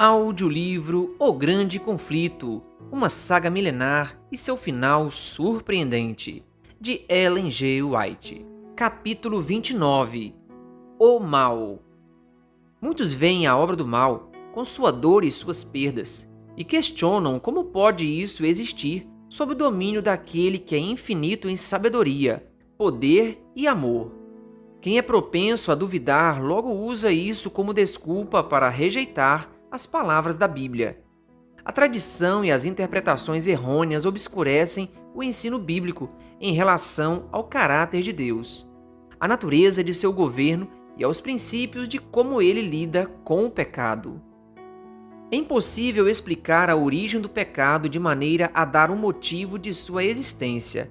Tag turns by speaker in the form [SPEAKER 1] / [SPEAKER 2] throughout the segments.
[SPEAKER 1] Audiolivro O Grande Conflito, uma saga milenar e seu final surpreendente, de Ellen G. White. Capítulo 29. O Mal. Muitos veem a obra do mal com sua dor e suas perdas e questionam como pode isso existir sob o domínio daquele que é infinito em sabedoria, poder e amor. Quem é propenso a duvidar logo usa isso como desculpa para rejeitar as palavras da Bíblia. A tradição e as interpretações errôneas obscurecem o ensino bíblico em relação ao caráter de Deus, à natureza de seu governo e aos princípios de como ele lida com o pecado. É impossível explicar a origem do pecado de maneira a dar um motivo de sua existência.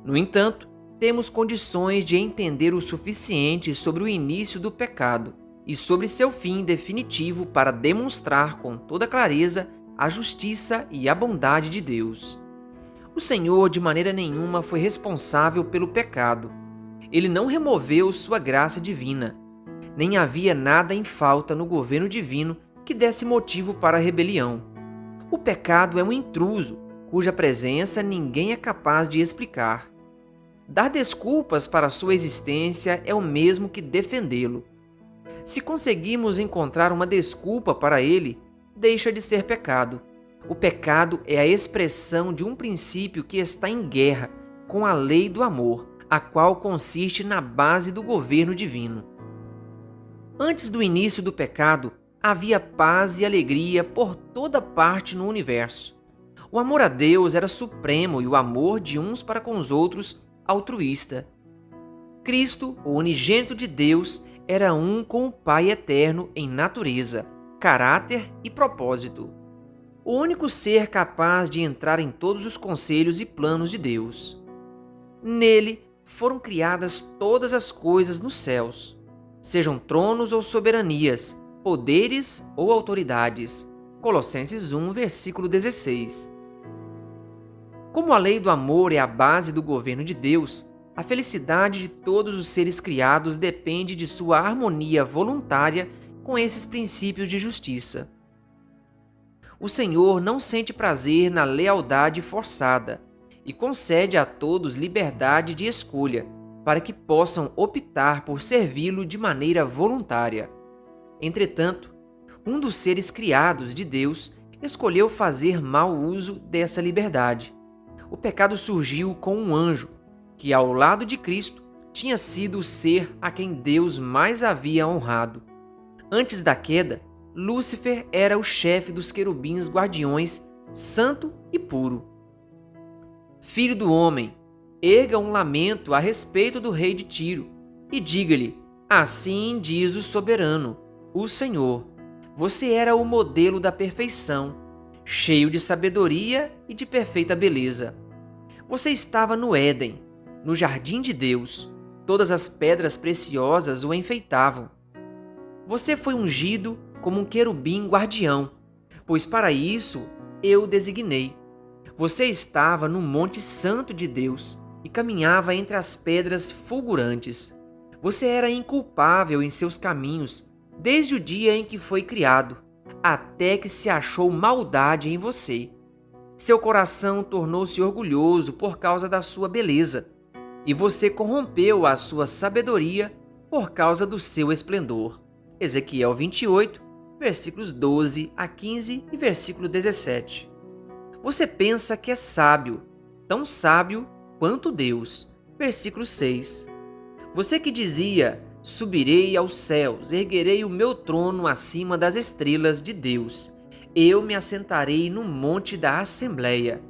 [SPEAKER 1] No entanto, temos condições de entender o suficiente sobre o início do pecado e sobre seu fim definitivo para demonstrar com toda clareza a justiça e a bondade de Deus. O Senhor de maneira nenhuma foi responsável pelo pecado. Ele não removeu sua graça divina. Nem havia nada em falta no governo divino que desse motivo para a rebelião. O pecado é um intruso, cuja presença ninguém é capaz de explicar. Dar desculpas para sua existência é o mesmo que defendê-lo. Se conseguimos encontrar uma desculpa para ele, deixa de ser pecado. O pecado é a expressão de um princípio que está em guerra com a lei do amor, a qual consiste na base do governo divino. Antes do início do pecado, havia paz e alegria por toda parte no universo. O amor a Deus era supremo e o amor de uns para com os outros altruísta. Cristo, o unigênito de Deus, era um com o Pai eterno em natureza, caráter e propósito. O único ser capaz de entrar em todos os conselhos e planos de Deus. Nele foram criadas todas as coisas nos céus, sejam tronos ou soberanias, poderes ou autoridades. Colossenses 1, versículo 16. Como a lei do amor é a base do governo de Deus, a felicidade de todos os seres criados depende de sua harmonia voluntária com esses princípios de justiça. O Senhor não sente prazer na lealdade forçada e concede a todos liberdade de escolha para que possam optar por servi-lo de maneira voluntária. Entretanto, um dos seres criados de Deus escolheu fazer mau uso dessa liberdade. O pecado surgiu com um anjo, que ao lado de Cristo tinha sido o ser a quem Deus mais havia honrado. Antes da queda, Lúcifer era o chefe dos querubins guardiões, santo e puro. Filho do homem, erga um lamento a respeito do rei de Tiro e diga-lhe: assim diz o soberano, o Senhor, você era o modelo da perfeição, cheio de sabedoria e de perfeita beleza. Você estava no Éden, no jardim de Deus. Todas as pedras preciosas o enfeitavam. Você foi ungido como um querubim guardião, pois para isso eu o designei. Você estava no Monte Santo de Deus e caminhava entre as pedras fulgurantes. Você era inculpável em seus caminhos, desde o dia em que foi criado, até que se achou maldade em você. Seu coração tornou-se orgulhoso por causa da sua beleza, e você corrompeu a sua sabedoria por causa do seu esplendor. Ezequiel 28, versículos 12 a 15 e versículo 17. Você pensa que é sábio, tão sábio quanto Deus. Versículo 6. Você que dizia: subirei aos céus, erguerei o meu trono acima das estrelas de Deus. Eu me assentarei no monte da Assembleia.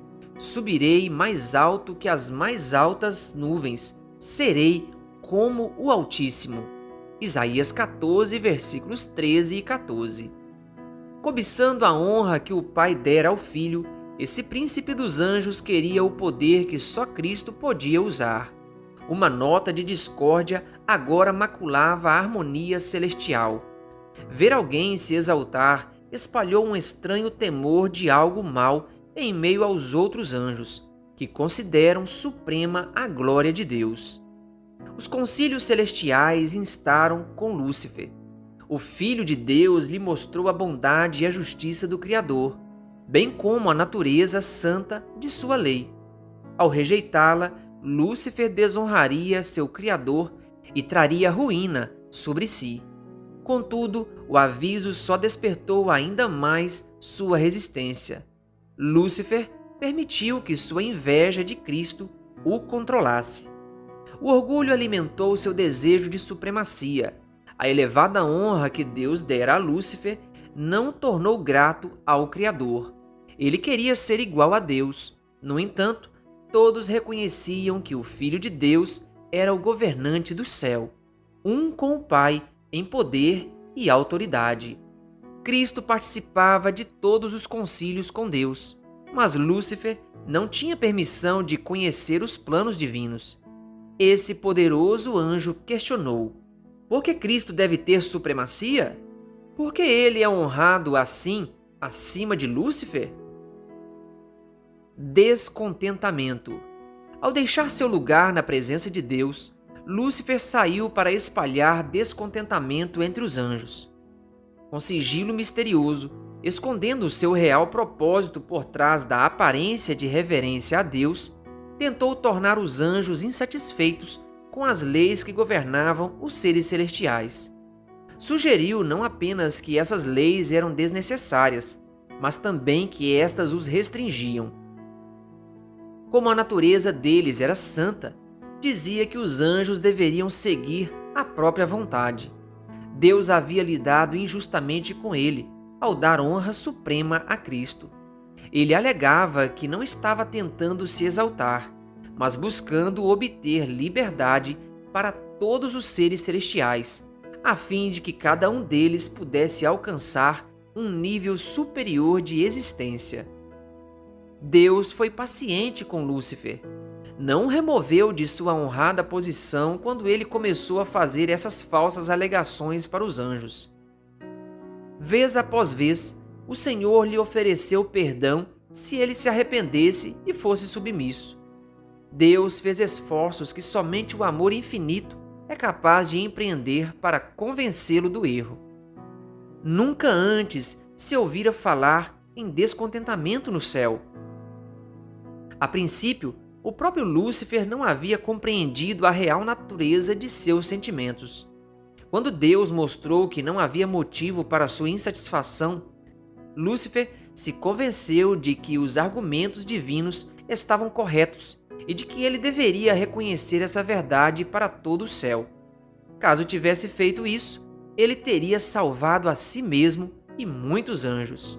[SPEAKER 1] Subirei mais alto que as mais altas nuvens. Serei como o Altíssimo. Isaías 14, versículos 13 e 14. Cobiçando a honra que o Pai dera ao Filho, esse príncipe dos anjos queria o poder que só Cristo podia usar. Uma nota de discórdia agora maculava a harmonia celestial. Ver alguém se exaltar espalhou um estranho temor de algo mal em meio aos outros anjos, que consideram suprema a glória de Deus. Os concílios celestiais instaram com Lúcifer. O Filho de Deus lhe mostrou a bondade e a justiça do Criador, bem como a natureza santa de sua lei. Ao rejeitá-la, Lúcifer desonraria seu Criador e traria ruína sobre si. Contudo, o aviso só despertou ainda mais sua resistência. Lúcifer permitiu que sua inveja de Cristo o controlasse. O orgulho alimentou seu desejo de supremacia. A elevada honra que Deus dera a Lúcifer não o tornou grato ao Criador. Ele queria ser igual a Deus. No entanto, todos reconheciam que o Filho de Deus era o governante do céu, um com o Pai em poder e autoridade. Cristo participava de todos os concílios com Deus, mas Lúcifer não tinha permissão de conhecer os planos divinos. Esse poderoso anjo questionou: por que Cristo deve ter supremacia? Por que ele é honrado assim, acima de Lúcifer? Descontentamento. Ao deixar seu lugar na presença de Deus, Lúcifer saiu para espalhar descontentamento entre os anjos. Com sigilo misterioso, escondendo o seu real propósito por trás da aparência de reverência a Deus, tentou tornar os anjos insatisfeitos com as leis que governavam os seres celestiais. Sugeriu não apenas que essas leis eram desnecessárias, mas também que estas os restringiam. Como a natureza deles era santa, dizia que os anjos deveriam seguir a própria vontade. Deus havia lidado injustamente com ele, ao dar honra suprema a Cristo. Ele alegava que não estava tentando se exaltar, mas buscando obter liberdade para todos os seres celestiais, a fim de que cada um deles pudesse alcançar um nível superior de existência. Deus foi paciente com Lúcifer. Não o removeu de sua honrada posição quando ele começou a fazer essas falsas alegações para os anjos. Vez após vez, o Senhor lhe ofereceu perdão se ele se arrependesse e fosse submisso. Deus fez esforços que somente o amor infinito é capaz de empreender para convencê-lo do erro. Nunca antes se ouvira falar em descontentamento no céu. A princípio, o próprio Lúcifer não havia compreendido a real natureza de seus sentimentos. Quando Deus mostrou que não havia motivo para sua insatisfação, Lúcifer se convenceu de que os argumentos divinos estavam corretos e de que ele deveria reconhecer essa verdade para todo o céu. Caso tivesse feito isso, ele teria salvado a si mesmo e muitos anjos.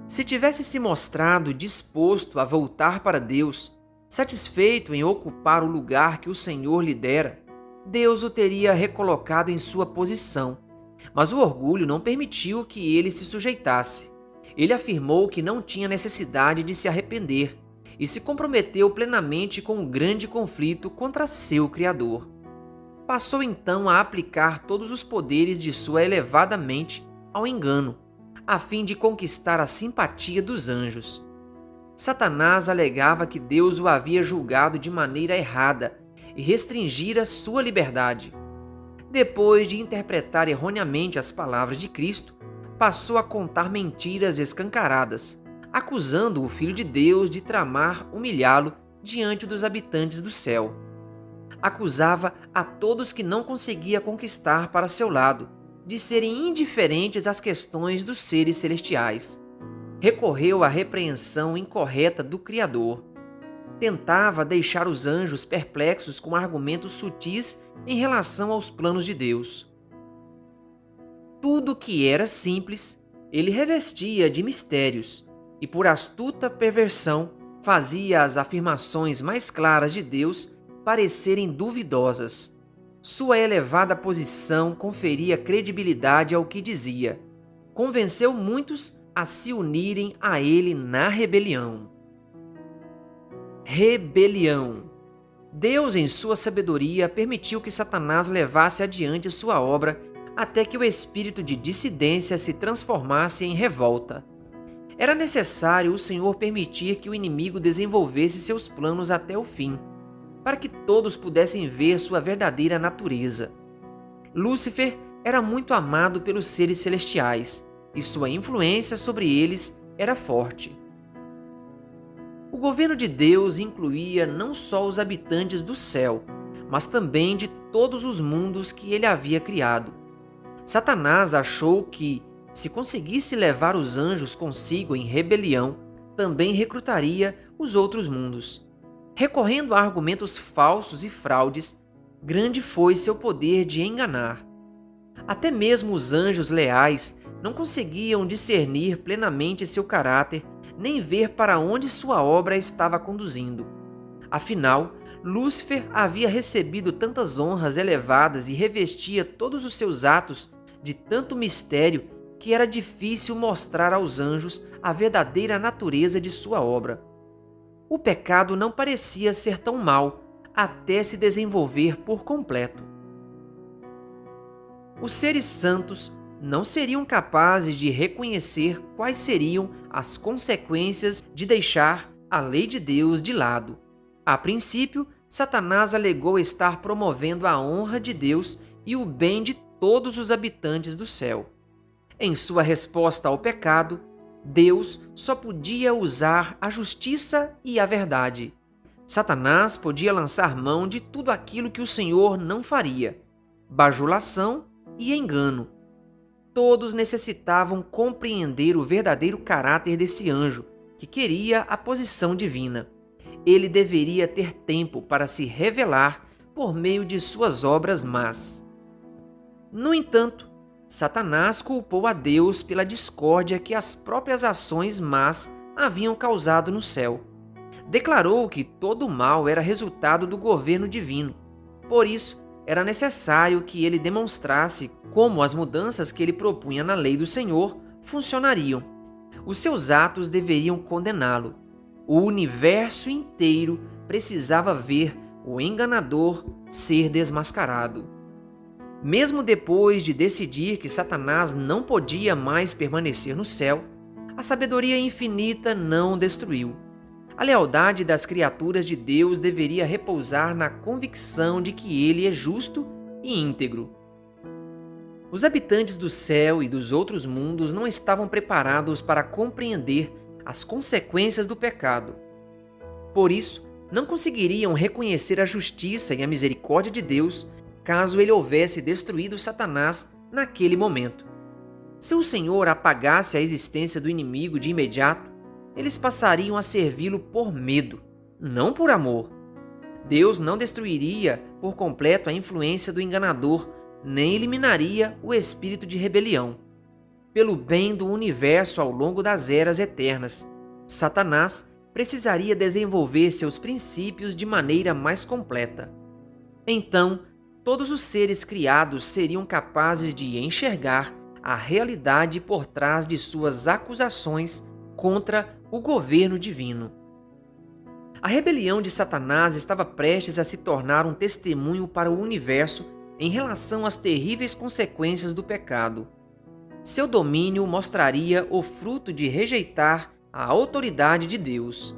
[SPEAKER 1] Se tivesse se mostrado disposto a voltar para Deus, satisfeito em ocupar o lugar que o Senhor lhe dera, Deus o teria recolocado em sua posição. Mas o orgulho não permitiu que ele se sujeitasse. Ele afirmou que não tinha necessidade de se arrepender e se comprometeu plenamente com o grande conflito contra seu Criador. Passou então a aplicar todos os poderes de sua elevada mente ao engano, a fim de conquistar a simpatia dos anjos. Satanás alegava que Deus o havia julgado de maneira errada e restringira sua liberdade. Depois de interpretar erroneamente as palavras de Cristo, passou a contar mentiras escancaradas, acusando o Filho de Deus de tramar humilhá-lo diante dos habitantes do céu. Acusava a todos que não conseguia conquistar para seu lado de serem indiferentes às questões dos seres celestiais. Recorreu à repreensão incorreta do Criador. Tentava deixar os anjos perplexos com argumentos sutis em relação aos planos de Deus. Tudo que era simples, ele revestia de mistérios e, por astuta perversão, fazia as afirmações mais claras de Deus parecerem duvidosas. Sua elevada posição conferia credibilidade ao que dizia. Convenceu muitos a se unirem a ele na rebelião. Rebelião. Deus, em sua sabedoria, permitiu que Satanás levasse adiante sua obra até que o espírito de dissidência se transformasse em revolta. Era necessário o Senhor permitir que o inimigo desenvolvesse seus planos até o fim, para que todos pudessem ver sua verdadeira natureza. Lúcifer era muito amado pelos seres celestiais e sua influência sobre eles era forte. O governo de Deus incluía não só os habitantes do céu, mas também de todos os mundos que ele havia criado. Satanás achou que, se conseguisse levar os anjos consigo em rebelião, também recrutaria os outros mundos. Recorrendo a argumentos falsos e fraudes, grande foi seu poder de enganar. Até mesmo os anjos leais não conseguiam discernir plenamente seu caráter, nem ver para onde sua obra estava conduzindo. Afinal, Lúcifer havia recebido tantas honras elevadas e revestia todos os seus atos de tanto mistério que era difícil mostrar aos anjos a verdadeira natureza de sua obra. O pecado não parecia ser tão mau até se desenvolver por completo. Os seres santos não seriam capazes de reconhecer quais seriam as consequências de deixar a lei de Deus de lado. A princípio, Satanás alegou estar promovendo a honra de Deus e o bem de todos os habitantes do céu. Em sua resposta ao pecado, Deus só podia usar a justiça e a verdade. Satanás podia lançar mão de tudo aquilo que o Senhor não faria: bajulação e engano. Todos necessitavam compreender o verdadeiro caráter desse anjo, que queria a posição divina. Ele deveria ter tempo para se revelar por meio de suas obras más. No entanto, Satanás culpou a Deus pela discórdia que as próprias ações más haviam causado no céu. Declarou que todo o mal era resultado do governo divino. Por isso, era necessário que ele demonstrasse como as mudanças que ele propunha na lei do Senhor funcionariam. Os seus atos deveriam condená-lo. O universo inteiro precisava ver o enganador ser desmascarado. Mesmo depois de decidir que Satanás não podia mais permanecer no céu, a sabedoria infinita não o destruiu. A lealdade das criaturas de Deus deveria repousar na convicção de que ele é justo e íntegro. Os habitantes do céu e dos outros mundos não estavam preparados para compreender as consequências do pecado. Por isso, não conseguiriam reconhecer a justiça e a misericórdia de Deus caso ele houvesse destruído Satanás naquele momento. Se o Senhor apagasse a existência do inimigo de imediato, eles passariam a servi-lo por medo, não por amor. Deus não destruiria por completo a influência do enganador, nem eliminaria o espírito de rebelião. Pelo bem do universo ao longo das eras eternas, Satanás precisaria desenvolver seus princípios de maneira mais completa. Então, todos os seres criados seriam capazes de enxergar a realidade por trás de suas acusações contra o governo divino. A rebelião de Satanás estava prestes a se tornar um testemunho para o universo em relação às terríveis consequências do pecado. Seu domínio mostraria o fruto de rejeitar a autoridade de Deus.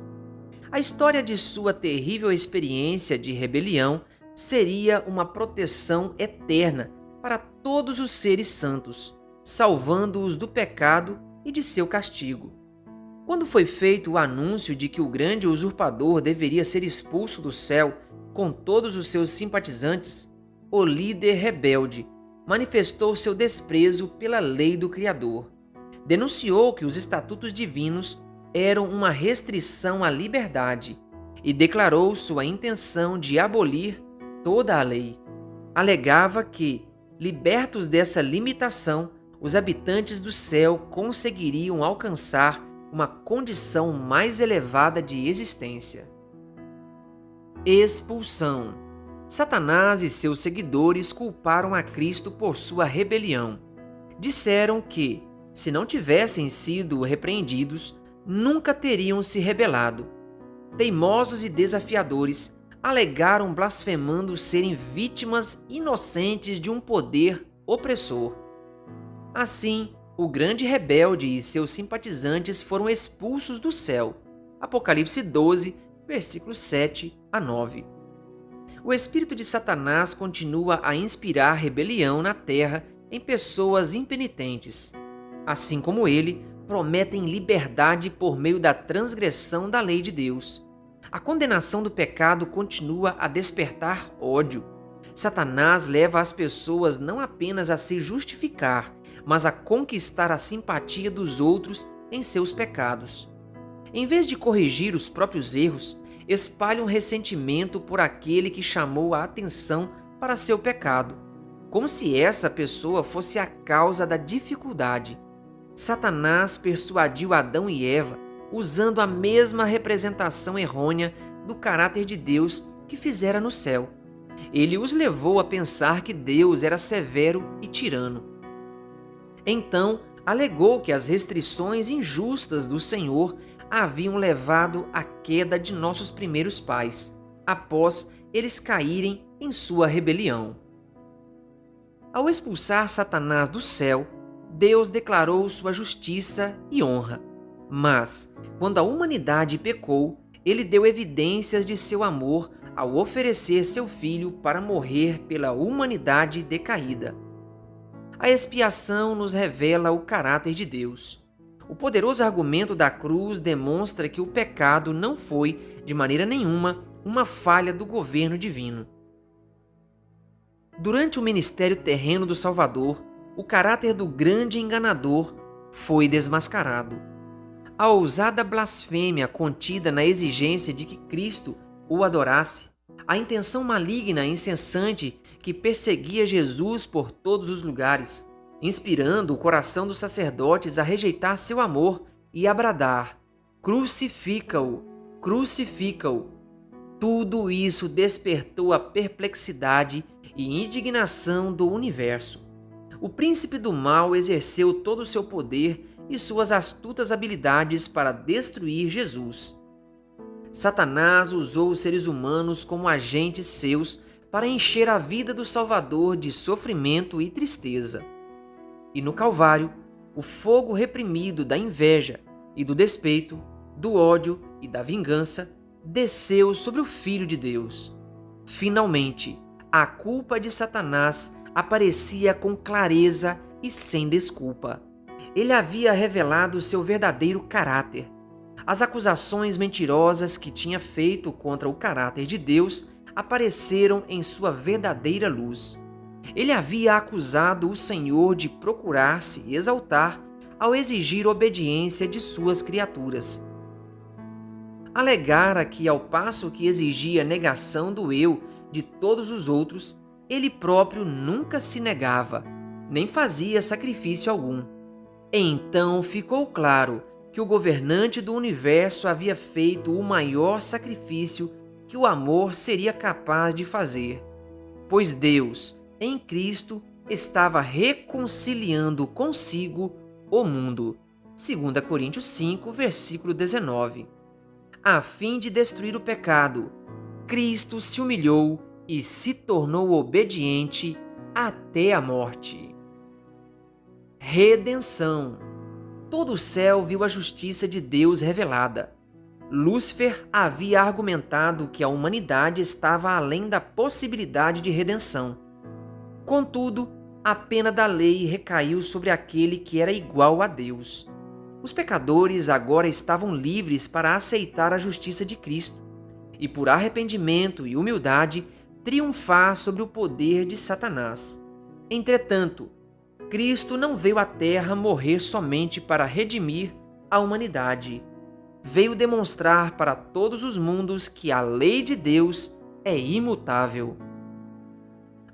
[SPEAKER 1] A história de sua terrível experiência de rebelião seria uma proteção eterna para todos os seres santos, salvando-os do pecado e de seu castigo. Quando foi feito o anúncio de que o grande usurpador deveria ser expulso do céu com todos os seus simpatizantes, o líder rebelde manifestou seu desprezo pela lei do Criador. Denunciou que os estatutos divinos eram uma restrição à liberdade e declarou sua intenção de abolir toda a lei. Alegava que, libertos dessa limitação, os habitantes do céu conseguiriam alcançar uma condição mais elevada de existência. Expulsão. Satanás e seus seguidores culparam a Cristo por sua rebelião. Disseram que, se não tivessem sido repreendidos, nunca teriam se rebelado. Teimosos e desafiadores, alegaram blasfemando serem vítimas inocentes de um poder opressor. Assim, o grande rebelde e seus simpatizantes foram expulsos do céu. Apocalipse 12, versículos 7 a 9. O espírito de Satanás continua a inspirar rebelião na terra em pessoas impenitentes. Assim como ele, prometem liberdade por meio da transgressão da lei de Deus. A condenação do pecado continua a despertar ódio. Satanás leva as pessoas não apenas a se justificar, mas a conquistar a simpatia dos outros em seus pecados. Em vez de corrigir os próprios erros, espalham ressentimento por aquele que chamou a atenção para seu pecado, como se essa pessoa fosse a causa da dificuldade. Satanás persuadiu Adão e Eva usando a mesma representação errônea do caráter de Deus que fizera no céu. Ele os levou a pensar que Deus era severo e tirano. Então, alegou que as restrições injustas do Senhor haviam levado à queda de nossos primeiros pais, após eles caírem em sua rebelião. Ao expulsar Satanás do céu, Deus declarou sua justiça e honra. Mas, quando a humanidade pecou, ele deu evidências de seu amor ao oferecer seu filho para morrer pela humanidade decaída. A expiação nos revela o caráter de Deus. O poderoso argumento da cruz demonstra que o pecado não foi, de maneira nenhuma, uma falha do governo divino. Durante o ministério terreno do Salvador, o caráter do grande enganador foi desmascarado. A ousada blasfêmia contida na exigência de que Cristo o adorasse, a intenção maligna e incessante que perseguia Jesus por todos os lugares, inspirando o coração dos sacerdotes a rejeitar seu amor e a bradar: "Crucifica-o, crucifica-o". Tudo isso despertou a perplexidade e indignação do universo. O príncipe do mal exerceu todo o seu poder e suas astutas habilidades para destruir Jesus. Satanás usou os seres humanos como agentes seus para encher a vida do Salvador de sofrimento e tristeza. E no Calvário, o fogo reprimido da inveja e do despeito, do ódio e da vingança desceu sobre o Filho de Deus. Finalmente, a culpa de Satanás aparecia com clareza e sem desculpa. Ele havia revelado seu verdadeiro caráter. As acusações mentirosas que tinha feito contra o caráter de Deus apareceram em sua verdadeira luz. Ele havia acusado o Senhor de procurar se exaltar ao exigir obediência de suas criaturas. Alegara que, ao passo que exigia negação do eu de todos os outros, ele próprio nunca se negava, nem fazia sacrifício algum. Então ficou claro que o governante do universo havia feito o maior sacrifício que o amor seria capaz de fazer, pois Deus, em Cristo, estava reconciliando consigo o mundo. 2 Coríntios 5, versículo 19. A fim de destruir o pecado, Cristo se humilhou e se tornou obediente até a morte. Redenção. Todo o céu viu a justiça de Deus revelada. Lúcifer havia argumentado que a humanidade estava além da possibilidade de redenção. Contudo, a pena da lei recaiu sobre aquele que era igual a Deus. Os pecadores agora estavam livres para aceitar a justiça de Cristo e, por arrependimento e humildade, triunfar sobre o poder de Satanás. Entretanto, Cristo não veio à Terra morrer somente para redimir a humanidade. Veio demonstrar para todos os mundos que a lei de Deus é imutável.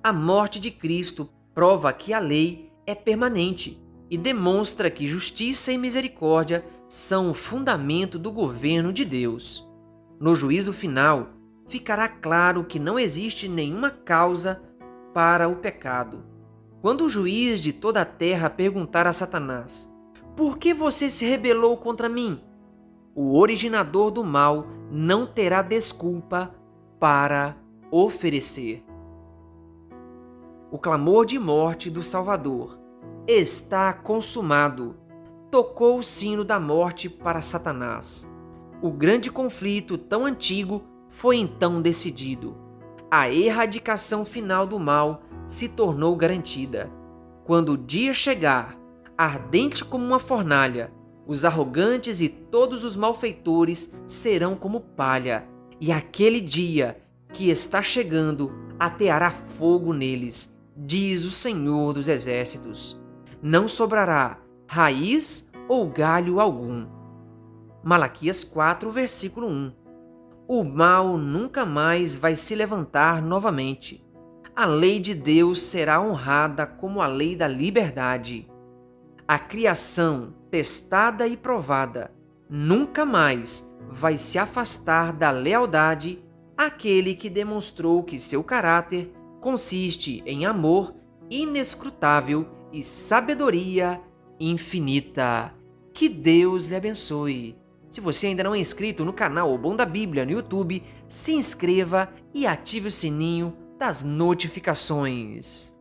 [SPEAKER 1] A morte de Cristo prova que a lei é permanente e demonstra que justiça e misericórdia são o fundamento do governo de Deus. No juízo final, ficará claro que não existe nenhuma causa para o pecado. Quando o juiz de toda a terra perguntar a Satanás: "Por que você se rebelou contra mim?", o originador do mal não terá desculpa para oferecer. O clamor de morte do Salvador: "Está consumado", tocou o sino da morte para Satanás. O grande conflito tão antigo foi então decidido. A erradicação final do mal se tornou garantida. Quando o dia chegar, ardente como uma fornalha, os arrogantes e todos os malfeitores serão como palha, e aquele dia que está chegando ateará fogo neles, diz o Senhor dos Exércitos. Não sobrará raiz ou galho algum. Malaquias 4, versículo 1. O mal nunca mais vai se levantar novamente. A lei de Deus será honrada como a lei da liberdade. A criação, testada e provada, nunca mais vai se afastar da lealdade àquele que demonstrou que seu caráter consiste em amor inescrutável e sabedoria infinita. Que Deus lhe abençoe. Se você ainda não é inscrito no canal O Bom da Bíblia no YouTube, se inscreva e ative o sininho das notificações.